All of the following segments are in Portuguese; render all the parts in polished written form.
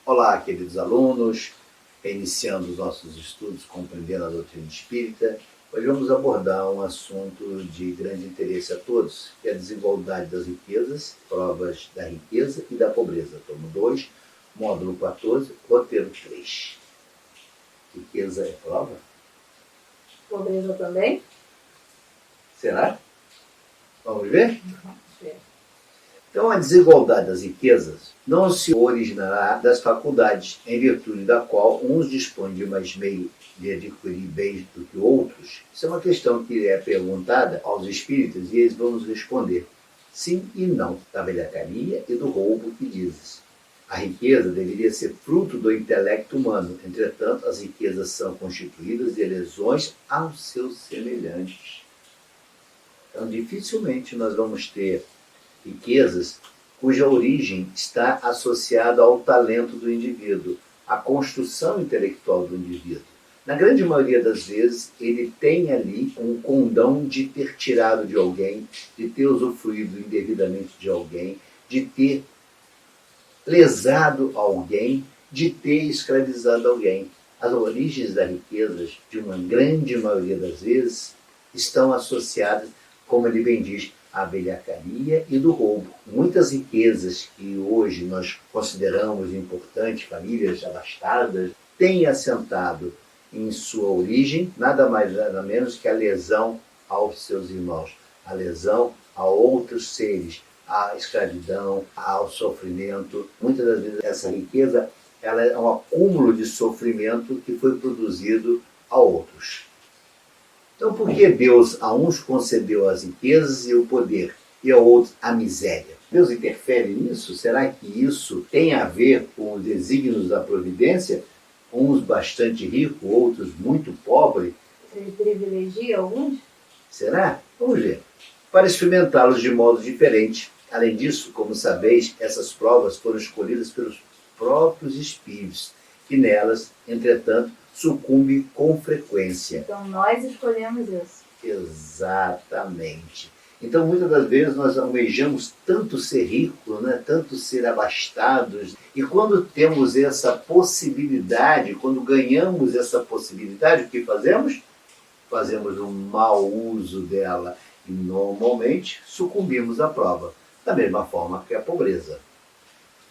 Olá, queridos alunos, iniciando os nossos estudos compreendendo a doutrina espírita, hoje vamos abordar um assunto de grande interesse a todos, que é a desigualdade das riquezas, provas da riqueza e da pobreza. Tomo 2, módulo 14, roteiro 3. Riqueza é prova? Pobreza também? Será? Vamos ver? Vamos ver. Então, a desigualdade das riquezas não se originará das faculdades, em virtude da qual uns dispõem de mais meio de adquirir bens do que outros. Isso é uma questão que é perguntada aos espíritas e eles vão nos responder sim e não, da velhacaria e do roubo que dizes. A riqueza deveria ser fruto do intelecto humano, entretanto, as riquezas são constituídas de lesões aos seus semelhantes. Então, dificilmente nós vamos ter riquezas cuja origem está associada ao talento do indivíduo, à construção intelectual do indivíduo. Na grande maioria das vezes, ele tem ali um condão de ter tirado de alguém, de ter usufruído indevidamente de alguém, de ter lesado alguém, de ter escravizado alguém. As origens das riquezas, de uma grande maioria das vezes, estão associadas, como ele bem diz, à velhacaria e do roubo. Muitas riquezas que hoje nós consideramos importantes, famílias abastadas, têm assentado em sua origem nada mais nada menos que a lesão aos seus irmãos, a lesão a outros seres, à escravidão, ao sofrimento. Muitas das vezes essa riqueza ela é um acúmulo de sofrimento que foi produzido a outros. Então, por que Deus a uns concedeu as riquezas e o poder e a outros a miséria? Deus interfere nisso? Será que isso tem a ver com os desígnios da providência? Uns bastante ricos, outros muito pobres? Ele privilegia alguns? Será? Vamos ver. Para experimentá-los de modo diferente. Além disso, como sabeis, essas provas foram escolhidas pelos próprios espíritos, que nelas, entretanto, sucumbe com frequência. Então nós escolhemos isso. Exatamente. Então, muitas das vezes, nós almejamos tanto ser ricos, né? Tanto ser abastados, e quando temos essa possibilidade, quando ganhamos essa possibilidade, o que fazemos? Fazemos um mau uso dela e normalmente sucumbimos à prova, da mesma forma que a pobreza.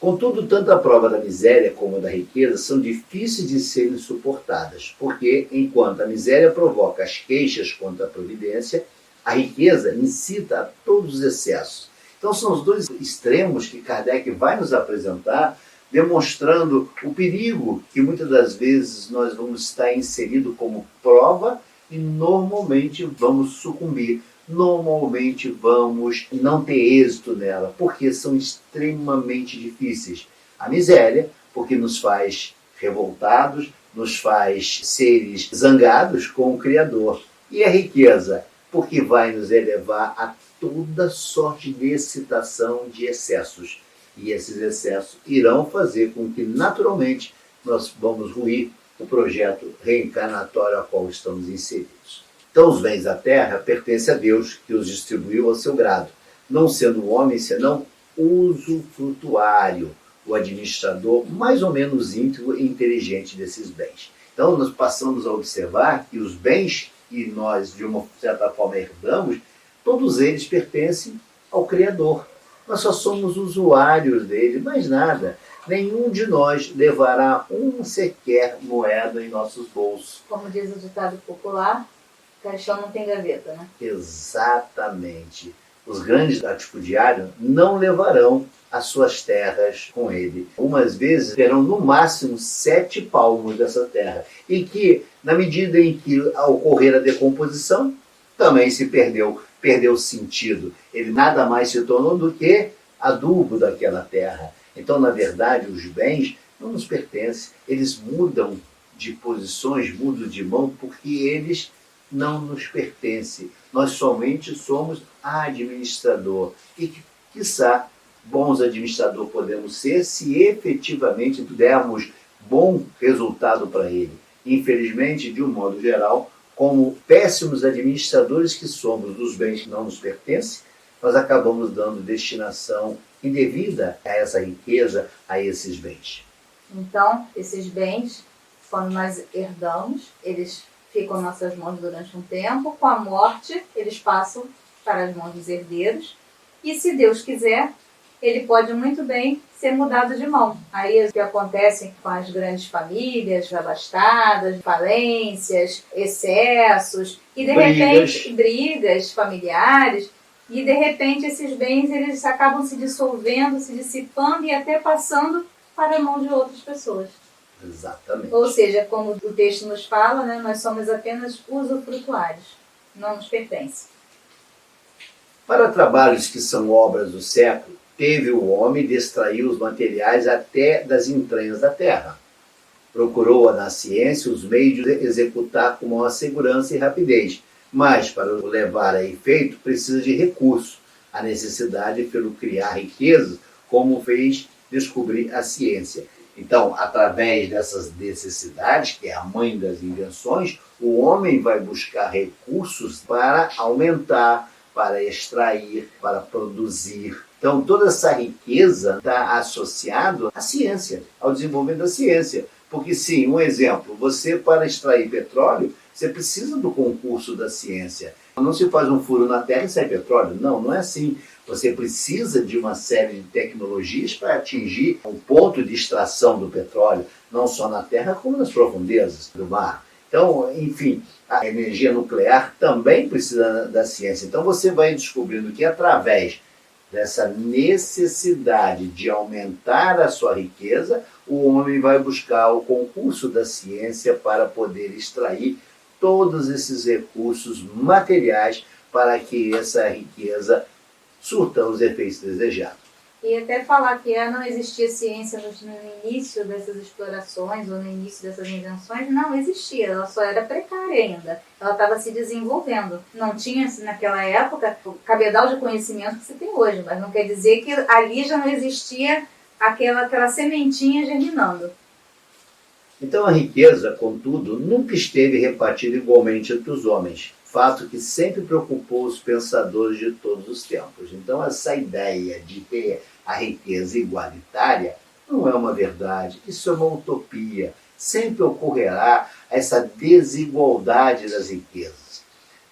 Contudo, tanto a prova da miséria como a da riqueza são difíceis de serem suportadas, porque, enquanto a miséria provoca as queixas contra a providência, a riqueza incita a todos os excessos. Então, são os dois extremos que Kardec vai nos apresentar, demonstrando o perigo que muitas das vezes nós vamos estar inseridos como prova e normalmente vamos sucumbir. Normalmente vamos não ter êxito nela, porque são extremamente difíceis. A miséria, porque nos faz revoltados, nos faz seres zangados com o Criador. E a riqueza, porque vai nos elevar a toda sorte de excitação de excessos. E esses excessos irão fazer com que, naturalmente, nós vamos ruir o projeto reencarnatório ao qual estamos inseridos. Então, os bens da terra pertencem a Deus, que os distribuiu ao seu grado, não sendo o homem senão usufrutuário, o administrador mais ou menos íntimo e inteligente desses bens. Então, nós passamos a observar que os bens que nós, de uma certa forma, herdamos, todos eles pertencem ao Criador. Nós só somos usuários dele, mais nada. Nenhum de nós levará um sequer moeda em nossos bolsos. Como diz o ditado popular, caixão não tem gaveta, né? Exatamente. Os grandes latifundiários não levarão as suas terras com ele. Umas vezes terão no máximo 7 palmos dessa terra. E que, na medida em que ocorrer a decomposição, também se perdeu o sentido. Ele nada mais se tornou do que adubo daquela terra. Então, na verdade, os bens não nos pertencem. Eles mudam de posições, mudam de mão, porque eles não nos pertence. Nós somente somos administrador. E, quiçá, bons administradores podemos ser se efetivamente dermos bom resultado para ele. Infelizmente, de um modo geral, como péssimos administradores que somos dos bens que não nos pertencem, nós acabamos dando destinação indevida a essa riqueza, a esses bens. Então, esses bens, quando nós herdamos, eles ficam em nossas mãos durante um tempo. Com a morte, eles passam para as mãos dos herdeiros. E se Deus quiser, ele pode muito bem ser mudado de mão. Aí o que acontece com as grandes famílias, abastadas, falências, excessos, e de repente brigas familiares, e de repente esses bens eles acabam se dissolvendo, se dissipando e até passando para a mão de outras pessoas. Exatamente. Ou seja, como o texto nos fala, né, nós somos apenas usufrutuários, não nos pertence. Para trabalhos que são obras do século, teve o homem de extrair os materiais até das entranhas da terra. Procurou na ciência os meios de executar com maior segurança e rapidez, mas para o levar a efeito precisa de recursos. A necessidade pelo criar riquezas, como fez descobrir a ciência. Então, através dessas necessidades, que é a mãe das invenções, o homem vai buscar recursos para aumentar, para extrair, para produzir. Então, toda essa riqueza está associada à ciência, ao desenvolvimento da ciência. Porque, sim, um exemplo, você para extrair petróleo, você precisa do concurso da ciência. Não se faz um furo na terra e sai petróleo. Não, não é assim. Você precisa de uma série de tecnologias para atingir um ponto de extração do petróleo, não só na terra, como nas profundezas do mar. Então, enfim, a energia nuclear também precisa da ciência. Então, você vai descobrindo que através dessa necessidade de aumentar a sua riqueza, o homem vai buscar o concurso da ciência para poder extrair todos esses recursos materiais para que essa riqueza surta os efeitos desejados. E até falar que não existia ciência no início dessas explorações ou no início dessas invenções, não existia, ela só era precária ainda. Ela estava se desenvolvendo. Não tinha, naquela época, o cabedal de conhecimento que você tem hoje, mas não quer dizer que ali já não existia aquela sementinha germinando. Então a riqueza, contudo, nunca esteve repartida igualmente entre os homens. Fato que sempre preocupou os pensadores de todos os tempos. Então essa ideia de ter a riqueza igualitária não é uma verdade, isso é uma utopia. Sempre ocorrerá essa desigualdade das riquezas.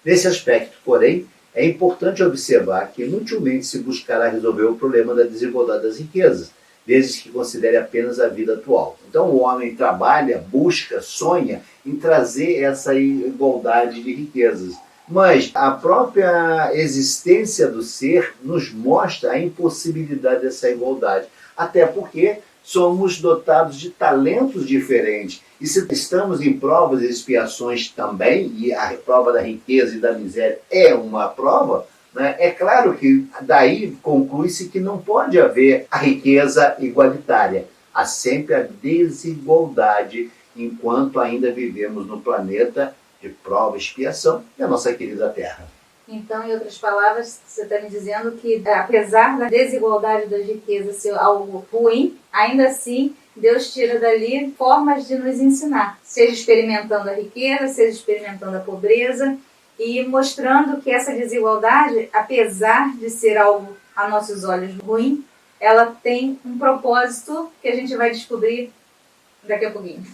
Nesse aspecto, porém, é importante observar que inutilmente se buscará resolver o problema da desigualdade das riquezas, desde que considere apenas a vida atual. Então o homem trabalha, busca, sonha em trazer essa igualdade de riquezas. Mas a própria existência do ser nos mostra a impossibilidade dessa igualdade. Até porque somos dotados de talentos diferentes. E se estamos em provas e expiações também, e a prova da riqueza e da miséria é uma prova, né? É claro que daí conclui-se que não pode haver a riqueza igualitária. Há sempre a desigualdade enquanto ainda vivemos no planeta de prova e expiação da nossa querida Terra. Então, em outras palavras, você está me dizendo que, apesar da desigualdade das riquezas ser algo ruim, ainda assim, Deus tira dali formas de nos ensinar, seja experimentando a riqueza, seja experimentando a pobreza, e mostrando que essa desigualdade, apesar de ser algo a nossos olhos ruim, ela tem um propósito que a gente vai descobrir daqui a pouquinho.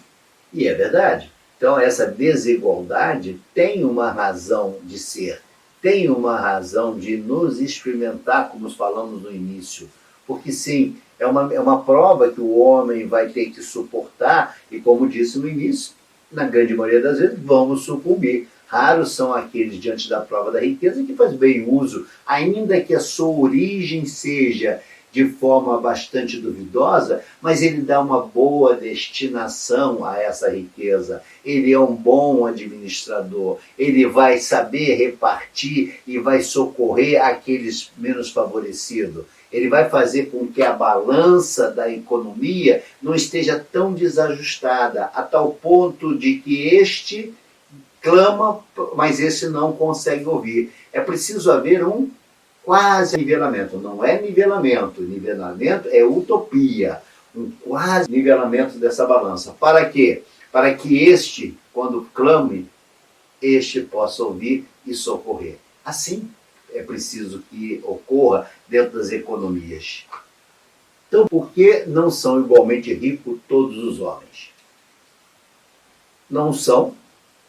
E é verdade. Então essa desigualdade tem uma razão de ser, tem uma razão de nos experimentar, como falamos no início. Porque sim, é uma prova que o homem vai ter que suportar e, como disse no início, na grande maioria das vezes vamos sucumbir. Raros são aqueles diante da prova da riqueza que faz bem uso, ainda que a sua origem seja de forma bastante duvidosa, mas ele dá uma boa destinação a essa riqueza. Ele é um bom administrador, ele vai saber repartir e vai socorrer aqueles menos favorecidos. Ele vai fazer com que a balança da economia não esteja tão desajustada, a tal ponto de que este clama, mas esse não consegue ouvir. É preciso haver um quase nivelamento. Não é nivelamento. Nivelamento é utopia. Um quase nivelamento dessa balança. Para quê? Para que este, quando clame, este possa ouvir e socorrer. Assim é preciso que ocorra dentro das economias. Então, por que não são igualmente ricos todos os homens? Não são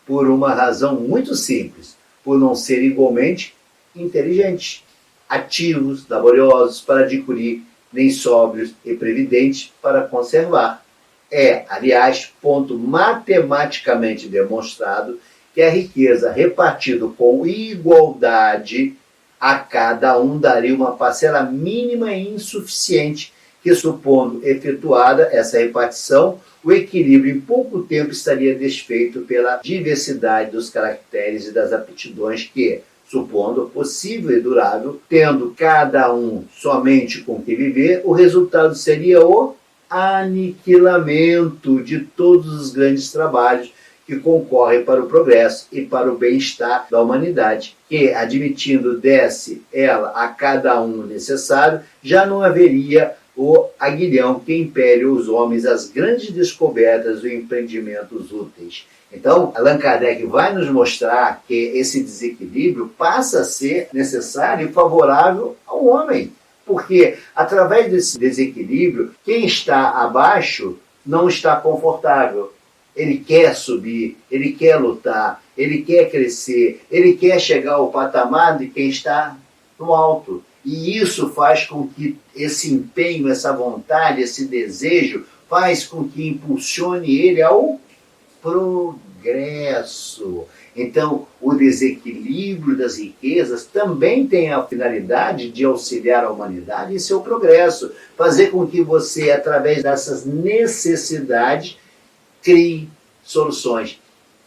por uma razão muito simples, por não serem igualmente inteligentes, ativos, laboriosos para adquirir, nem sóbrios e previdentes para conservar. É, aliás, ponto matematicamente demonstrado que a riqueza repartida com igualdade a cada um daria uma parcela mínima e insuficiente, que, supondo efetuada essa repartição, o equilíbrio em pouco tempo estaria desfeito pela diversidade dos caracteres e das aptidões que, supondo possível e durável, tendo cada um somente com que viver, o resultado seria o aniquilamento de todos os grandes trabalhos que concorrem para o progresso e para o bem-estar da humanidade, que, admitindo desse ela a cada um necessário, já não haveria o aguilhão que impele os homens às grandes descobertas e empreendimentos úteis. Então, Allan Kardec vai nos mostrar que esse desequilíbrio passa a ser necessário e favorável ao homem, porque através desse desequilíbrio, quem está abaixo não está confortável. Ele quer subir, ele quer lutar, ele quer crescer, ele quer chegar ao patamar de quem está no alto. E isso faz com que esse empenho, essa vontade, esse desejo, faz com que impulsione ele ao progresso. Então, o desequilíbrio das riquezas também tem a finalidade de auxiliar a humanidade em seu progresso, fazer com que você, através dessas necessidades, crie soluções,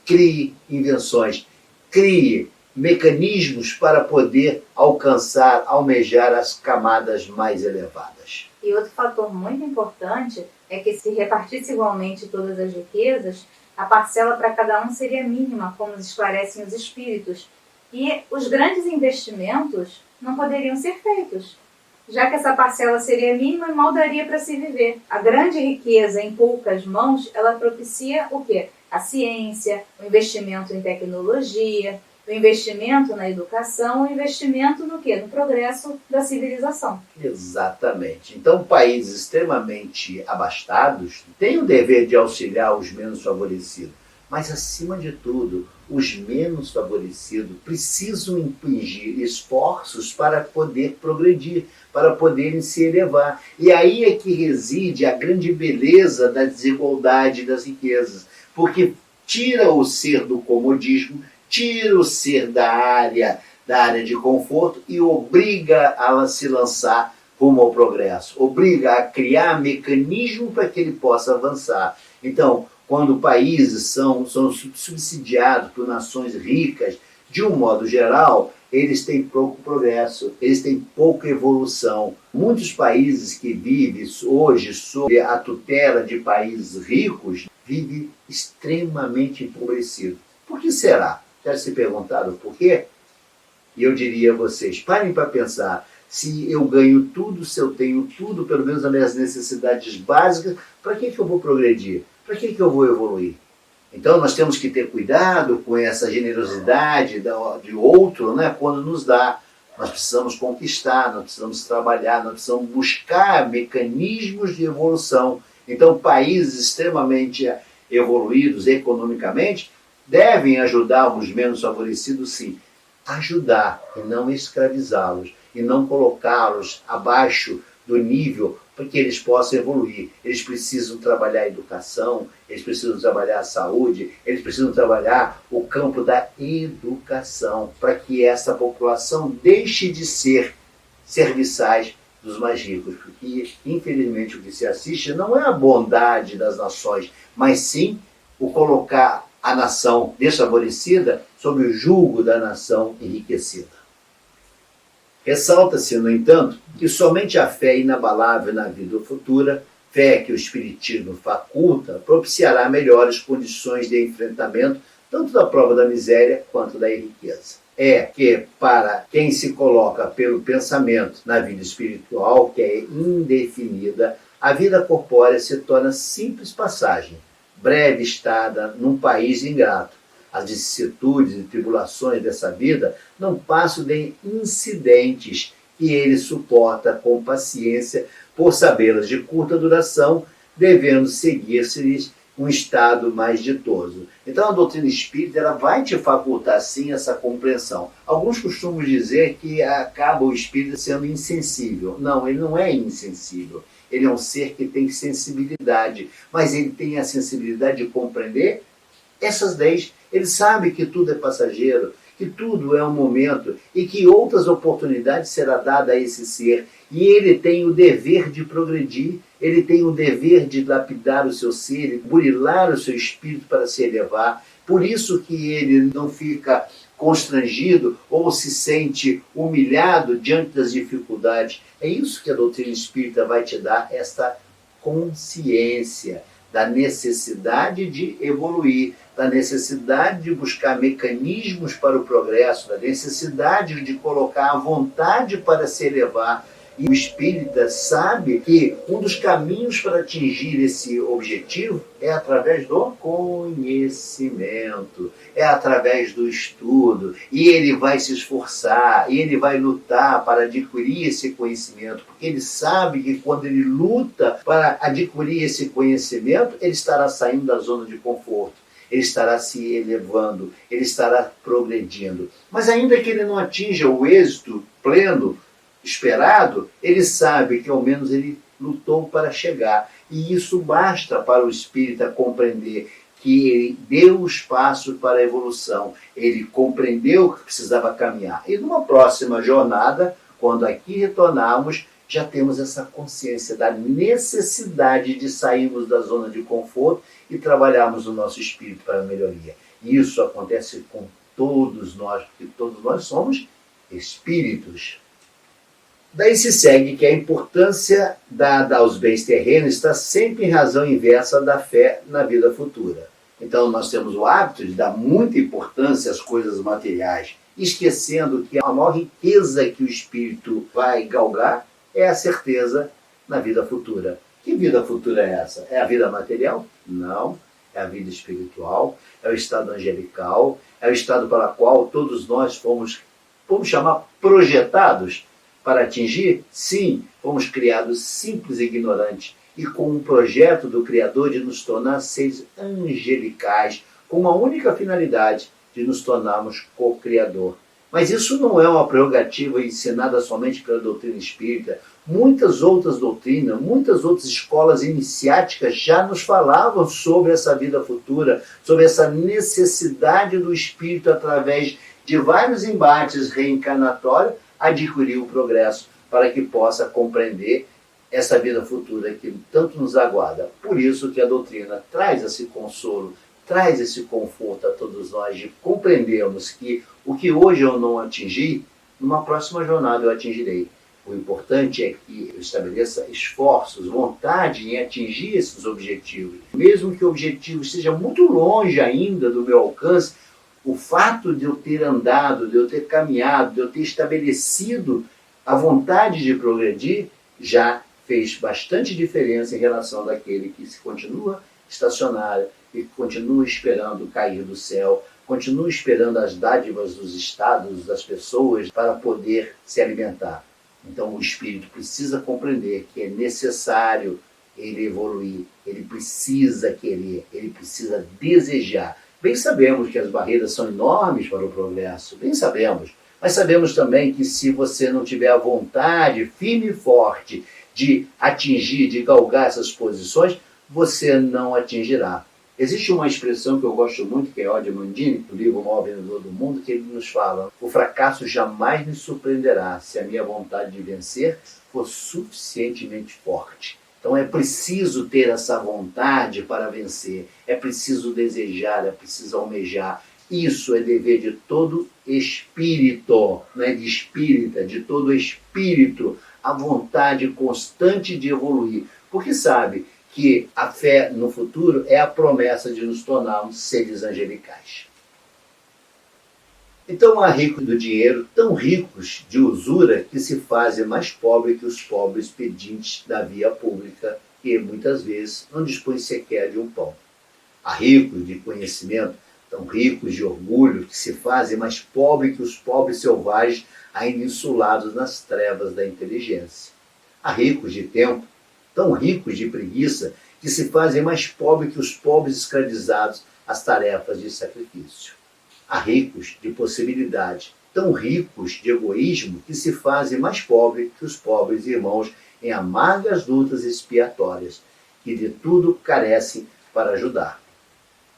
crie invenções, crie mecanismos para poder alcançar, almejar as camadas mais elevadas. E outro fator muito importante é que, se repartisse igualmente todas as riquezas, a parcela para cada um seria mínima, como esclarecem os espíritos, e os grandes investimentos não poderiam ser feitos, já que essa parcela seria mínima e mal daria para se viver. A grande riqueza em poucas mãos, ela propicia o quê? A ciência, o investimento em tecnologia, o investimento na educação, o investimento no quê? No progresso da civilização. Exatamente. Então, países extremamente abastados têm o dever de auxiliar os menos favorecidos. Mas, acima de tudo, os menos favorecidos precisam impingir esforços para poder progredir, para poderem se elevar. E aí é que reside a grande beleza da desigualdade das riquezas, porque tira o ser do comodismo, tira o ser da área de conforto e obriga a se lançar rumo ao progresso, obriga a criar mecanismo para que ele possa avançar. Então, quando países são subsidiados por nações ricas, de um modo geral, eles têm pouco progresso, eles têm pouca evolução. Muitos países que vivem hoje sob a tutela de países ricos vivem extremamente empobrecidos. Por que será? Já se perguntaram por quê? E eu diria a vocês, parem para pensar, se eu ganho tudo, se eu tenho tudo, pelo menos as minhas necessidades básicas, para que eu vou progredir? Para que eu vou evoluir? Então nós temos que ter cuidado com essa generosidade de outro, né, quando nos dá. Nós precisamos conquistar, nós precisamos trabalhar, nós precisamos buscar mecanismos de evolução. Então países extremamente evoluídos economicamente devem ajudar os menos favorecidos, sim. Ajudar e não escravizá-los, e não colocá-los abaixo do nível para que eles possam evoluir. Eles precisam trabalhar a educação, eles precisam trabalhar a saúde, eles precisam trabalhar o campo da educação, para que essa população deixe de ser serviçais dos mais ricos. Porque, infelizmente, o que se assiste não é a bondade das nações, mas sim o colocar a nação desfavorecida sob o jugo da nação enriquecida. Ressalta-se, no entanto, que somente a fé inabalável na vida futura, fé que o Espiritismo faculta, propiciará melhores condições de enfrentamento tanto da prova da miséria quanto da riqueza. É que, para quem se coloca pelo pensamento na vida espiritual, que é indefinida, a vida corpórea se torna simples passagem, breve estada num país ingrato. As vicissitudes e tribulações dessa vida não passam de incidentes que ele suporta com paciência por sabê-las de curta duração, devendo seguir-se-lhes um estado mais ditoso. Então a doutrina espírita ela vai te facultar sim essa compreensão. Alguns costumam dizer que acaba o espírito sendo insensível. Não, ele não é insensível. Ele é um ser que tem sensibilidade, mas ele tem a sensibilidade de compreender essas leis. Ele sabe que tudo é passageiro, que tudo é um momento e que outras oportunidades será dada a esse ser. E ele tem o dever de progredir, ele tem o dever de lapidar o seu ser, burilar o seu espírito para se elevar. Por isso que ele não fica constrangido ou se sente humilhado diante das dificuldades. É isso que a doutrina espírita vai te dar, esta consciência da necessidade de evoluir, da necessidade de buscar mecanismos para o progresso, da necessidade de colocar a vontade para se elevar. E o espírita sabe que um dos caminhos para atingir esse objetivo é através do conhecimento, é através do estudo. E ele vai se esforçar, e ele vai lutar para adquirir esse conhecimento, porque ele sabe que quando ele luta para adquirir esse conhecimento, ele estará saindo da zona de conforto. Ele estará se elevando, ele estará progredindo. Mas ainda que ele não atinja o êxito pleno, esperado, ele sabe que ao menos ele lutou para chegar. E isso basta para o espírita compreender que ele deu o espaço para a evolução. Ele compreendeu que precisava caminhar. E numa próxima jornada, quando aqui retornarmos, já temos essa consciência da necessidade de sairmos da zona de conforto e trabalharmos o nosso espírito para a melhoria. E isso acontece com todos nós, porque todos nós somos espíritos. Daí se segue que a importância dada aos bens terrenos está sempre em razão inversa da fé na vida futura. Então nós temos o hábito de dar muita importância às coisas materiais, esquecendo que a maior riqueza que o espírito vai galgar é a certeza na vida futura. Que vida futura é essa? É a vida material? Não. É a vida espiritual, é o estado angelical, é o estado para o qual todos nós fomos, vamos chamar, projetados para atingir. Sim, fomos criados simples e ignorantes e com um projeto do Criador de nos tornar seres angelicais, com uma única finalidade, de nos tornarmos co-criador. Mas isso não é uma prerrogativa ensinada somente pela doutrina espírita. Muitas outras doutrinas, muitas outras escolas iniciáticas já nos falavam sobre essa vida futura, sobre essa necessidade do espírito, através de vários embates reencarnatórios, adquirir o progresso para que possa compreender essa vida futura que tanto nos aguarda. Por isso que a doutrina traz esse consolo, traz esse conforto a todos nós de compreendermos que o que hoje eu não atingi, numa próxima jornada eu atingirei. O importante é que eu estabeleça esforços, vontade em atingir esses objetivos. Mesmo que o objetivo esteja muito longe ainda do meu alcance, o fato de eu ter andado, de eu ter caminhado, de eu ter estabelecido a vontade de progredir, já fez bastante diferença em relação daquele que se continua estacionário e continua esperando cair do céu, continua esperando as dádivas dos estados, das pessoas, para poder se alimentar. Então o espírito precisa compreender que é necessário ele evoluir, ele precisa querer, ele precisa desejar. Bem sabemos que as barreiras são enormes para o progresso, bem sabemos, mas sabemos também que se você não tiver a vontade firme e forte de atingir, de galgar essas posições, você não atingirá. Existe uma expressão que eu gosto muito, que é Odio Mandini, do livro O Maior Vendedor do Mundo, que ele nos fala: o fracasso jamais me surpreenderá se a minha vontade de vencer for suficientemente forte. Então é preciso ter essa vontade para vencer, é preciso desejar, é preciso almejar. Isso é dever de todo espírito, não é de espírita, de todo espírito, a vontade constante de evoluir. Porque sabe que a fé no futuro é a promessa de nos tornarmos seres angelicais. Então há ricos do dinheiro, tão ricos de usura, que se fazem mais pobres que os pobres pedintes da via pública, que muitas vezes não dispõem sequer de um pão. Há ricos de conhecimento, tão ricos de orgulho, que se fazem mais pobres que os pobres selvagens, ainda insulados nas trevas da inteligência. Há ricos de tempo, tão ricos de preguiça, que se fazem mais pobres que os pobres escravizados às tarefas de sacrifício. Há ricos de possibilidade, tão ricos de egoísmo, que se fazem mais pobres que os pobres irmãos em amargas lutas expiatórias, que de tudo carecem para ajudar.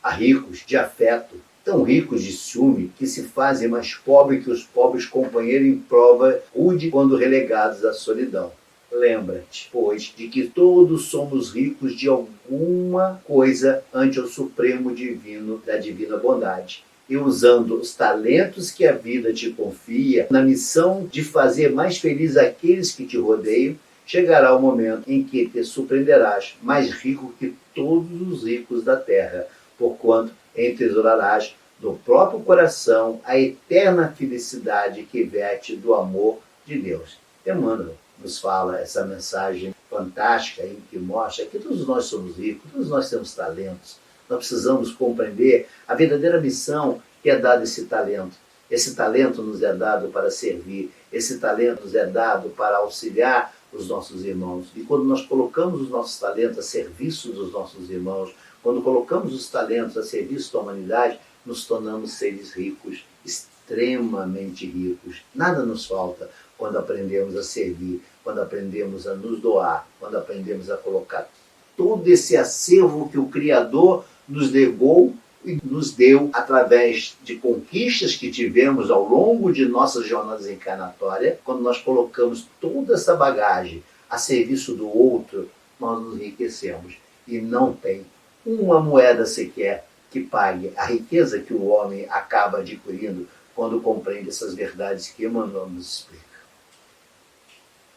Há ricos de afeto, tão ricos de ciúme, que se fazem mais pobres que os pobres companheiros em prova rude quando relegados à solidão. Lembra-te, pois, de que todos somos ricos de alguma coisa ante o Supremo Divino da Divina Bondade. E usando os talentos que a vida te confia, na missão de fazer mais feliz aqueles que te rodeiam, chegará o momento em que te surpreenderás mais rico que todos os ricos da terra, porquanto entesourarás do próprio coração a eterna felicidade que verte do amor de Deus. Emmanuel nos fala essa mensagem fantástica em que mostra que todos nós somos ricos, todos nós temos talentos. Nós precisamos compreender a verdadeira missão que é dada esse talento. Esse talento nos é dado para servir, esse talento nos é dado para auxiliar os nossos irmãos. E quando nós colocamos os nossos talentos a serviço dos nossos irmãos, quando colocamos os talentos a serviço da humanidade, nos tornamos seres ricos, extremamente ricos. Nada nos falta quando aprendemos a servir, quando aprendemos a nos doar, quando aprendemos a colocar todo esse acervo que o Criador nos legou e nos deu através de conquistas que tivemos ao longo de nossas jornadas encarnatórias. Quando nós colocamos toda essa bagagem a serviço do outro, nós nos enriquecemos. E não tem uma moeda sequer que pague a riqueza que o homem acaba adquirindo quando compreende essas verdades que Emmanuel nos explica.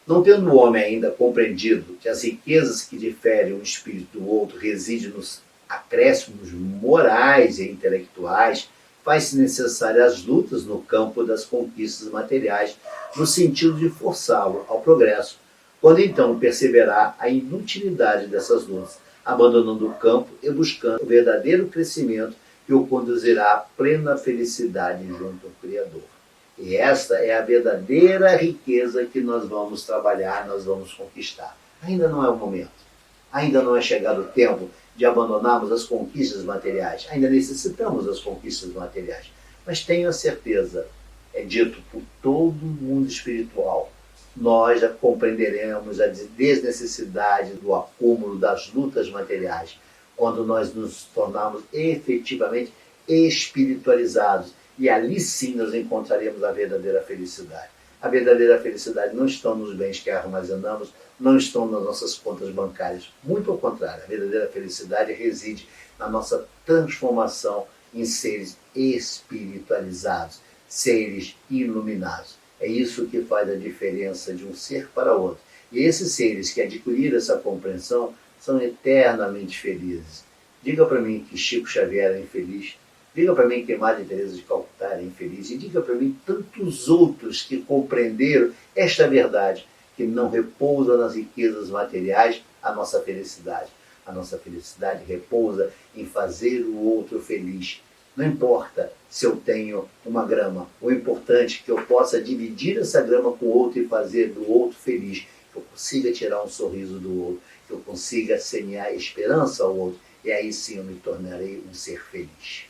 Não tendo o homem ainda compreendido que as riquezas que diferem o espírito do outro residem nos acréscimos morais e intelectuais, faz-se necessárias as lutas no campo das conquistas materiais, no sentido de forçá-lo ao progresso, quando então perceberá a inutilidade dessas lutas, abandonando o campo e buscando o verdadeiro crescimento que o conduzirá à plena felicidade junto ao Criador. E esta é a verdadeira riqueza que nós vamos trabalhar, nós vamos conquistar. Ainda não é o momento. Ainda não é chegado o tempo de abandonarmos as conquistas materiais. Ainda necessitamos das conquistas materiais. Mas tenho a certeza, é dito por todo o mundo espiritual, nós já compreenderemos a desnecessidade do acúmulo das lutas materiais, quando nós nos tornarmos efetivamente espiritualizados. E ali sim nós encontraremos a verdadeira felicidade. A verdadeira felicidade não está nos bens que armazenamos, não estão nas nossas contas bancárias. Muito ao contrário, a verdadeira felicidade reside na nossa transformação em seres espiritualizados, seres iluminados. É isso que faz a diferença de um ser para outro. E esses seres que adquiriram essa compreensão são eternamente felizes. Diga para mim que Chico Xavier era infeliz. Diga para mim que Madre Teresa de Calcutá era infeliz. E diga para mim tantos outros que compreenderam esta verdade, que não repousa nas riquezas materiais a nossa felicidade. A nossa felicidade repousa em fazer o outro feliz. Não importa se eu tenho uma grama, o importante é que eu possa dividir essa grama com o outro e fazer do outro feliz, que eu consiga tirar um sorriso do outro, que eu consiga semear esperança ao outro, e aí sim eu me tornarei um ser feliz.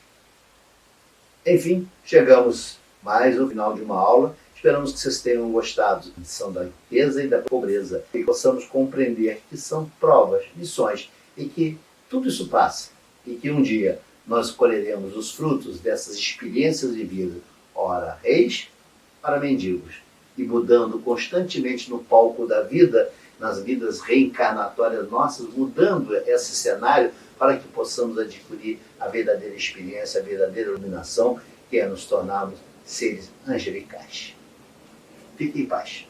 Enfim, chegamos mais no final de uma aula. Esperamos que vocês tenham gostado da lição da riqueza e da pobreza, e possamos compreender que são provas, lições, e que tudo isso passa, e que um dia nós colheremos os frutos dessas experiências de vida, ora reis, para mendigos, e mudando constantemente no palco da vida, nas vidas reencarnatórias nossas, mudando esse cenário para que possamos adquirir a verdadeira experiência, a verdadeira iluminação, que é nos tornarmos seres angelicais. Fique em paz.